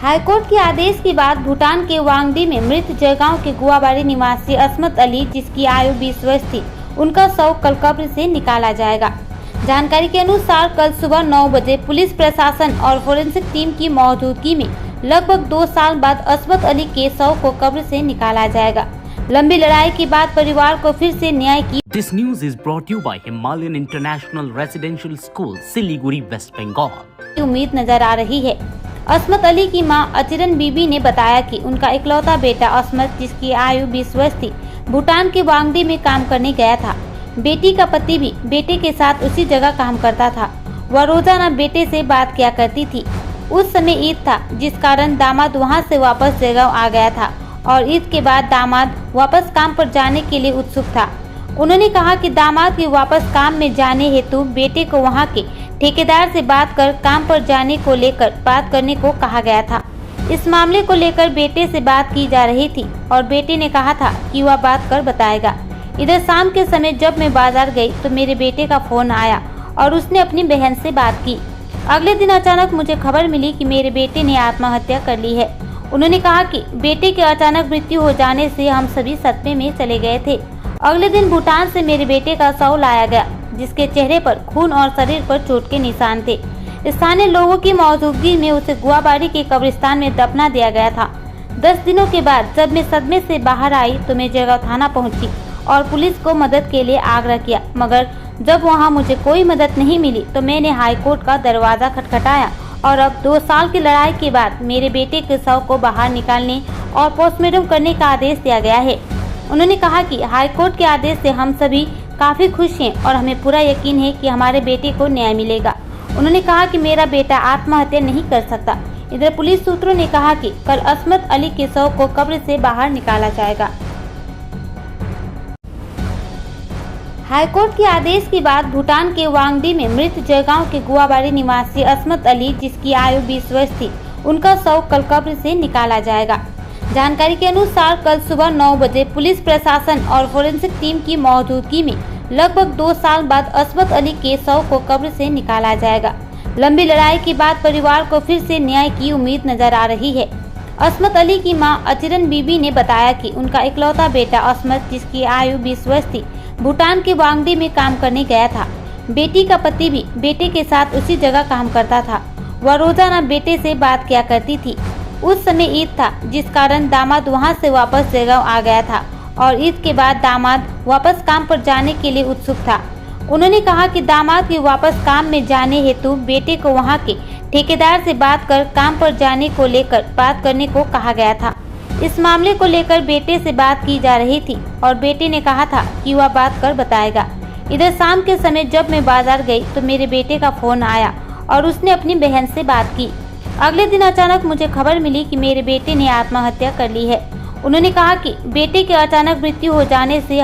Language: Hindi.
हाईकोर्ट के आदेश के बाद भूटान के वांगडी में मृत जयगांव के गुआबाड़ी निवासी असमत अली, जिसकी आयु 20 वर्ष थी, उनका शव कल कब्र से निकाला जाएगा। जानकारी के अनुसार कल सुबह 9 बजे पुलिस प्रशासन और फोरेंसिक टीम की मौजूदगी में लगभग 2 साल बाद असमत अली के शव को कब्र से निकाला जाएगा। लंबी लड़ाई के बाद परिवार को फिर से न्याय की। This news is brought to you by Himalayan International Residential School, Siliguri, West Bengal. उम्मीद नजर आ रही है। असमत अली की मां अचिरन बीबी ने बताया कि उनका इकलौता बेटा असमत, जिसकी आयु 20 वर्ष थी, भूटान के वांगडी में काम करने गया था। बेटी का पति भी बेटे के साथ उसी जगह काम करता था। वह रोजाना बेटे से बात किया करती थी। उस समय ईद था, जिस कारण दामाद वहां से वापस जयगांव आ गया था और ईद के बाद दामाद वापस काम पर जाने के लिए उत्सुक था। उन्होंने कहा कि दामाद के वापस काम में जाने हेतु बेटे को वहां के ठेकेदार से बात कर काम पर जाने को लेकर बात करने को कहा गया था। इस मामले को लेकर बेटे से बात की जा रही थी और बेटे ने कहा था कि वह बात कर बताएगा। इधर शाम के समय जब मैं बाजार गई तो मेरे बेटे का फोन आया और उसने अपनी बहन से बात की। अगले दिन अचानक मुझे खबर मिली कि मेरे बेटे ने आत्महत्या कर ली है। उन्होंने कहा कि बेटे के अचानक मृत्यु हो जाने से हम सभी सदमे में चले गए थे। अगले दिन भूटान से मेरे बेटे का शव लाया गया, जिसके चेहरे पर खून और शरीर पर चोट के निशान थे। स्थानीय लोगों की मौजूदगी में उसे गुआबाड़ी के कब्रिस्तान में दफना दिया गया था। 10 दिनों के बाद जब मैं सदमे से बाहर आई तो मैं जयगांव थाना पहुंची और पुलिस को मदद के लिए आग्रह किया, मगर जब वहां मुझे कोई मदद नहीं मिली तो मैंने हाईकोर्ट का दरवाजा खटखटाया और अब 2 साल की लड़ाई के बाद मेरे बेटे के शव को बाहर निकालने और पोस्टमार्टम करने का आदेश दिया गया है। उन्होंने कहा कि हाईकोर्ट के आदेश से हम सभी काफी खुश हैं और हमें पूरा यकीन है कि हमारे बेटे को न्याय मिलेगा। उन्होंने कहा कि मेरा बेटा आत्महत्या नहीं कर सकता। इधर पुलिस सूत्रों ने कहा कि कल असमत अली के शव को कब्र से बाहर निकाला जाएगा। हाईकोर्ट के आदेश के बाद भूटान के वांगडी में मृत जयगांव के गुआबाड़ी निवासी असमत अली, जिसकी आयु 20 वर्ष थी, उनका शव कल कब्र से निकाला जाएगा। जानकारी के अनुसार कल सुबह 9 बजे पुलिस प्रशासन और फोरेंसिक टीम की मौजूदगी में लगभग 2 साल बाद असमत अली के शव को कब्र से निकाला जाएगा। लंबी लड़ाई के बाद परिवार को फिर से न्याय की उम्मीद नजर आ रही है। असमत अली की मां अचिरन बीबी ने बताया कि उनका इकलौता बेटा असमत, जिसकी आयु 20 वर्ष थी, भूटान के वांगडी में काम करने गया था। बेटी का पति भी बेटे के साथ उसी जगह काम करता था। वह रोजाना बेटे से बात किया करती थी। उस समय ईद था, जिस कारण दामाद वहां से वापस जयगांव आ गया था और ईद के बाद दामाद वापस काम पर जाने के लिए उत्सुक था। उन्होंने कहा कि दामाद के वापस काम में जाने हेतु बेटे को वहां के ठेकेदार से बात कर काम पर जाने को लेकर बात करने को कहा गया था। इस मामले को लेकर बेटे से बात की जा रही थी और बेटे ने कहा था कि वह बात कर बताएगा। इधर शाम के समय जब मैं बाजार गई तो मेरे बेटे का फोन आया और उसने अपनी बहन से बात की। अगले दिन अचानक मुझे खबर मिली कि मेरे बेटे ने आत्महत्या कर ली है। उन्होंने कहा कि बेटे के अचानक मृत्यु हो जाने से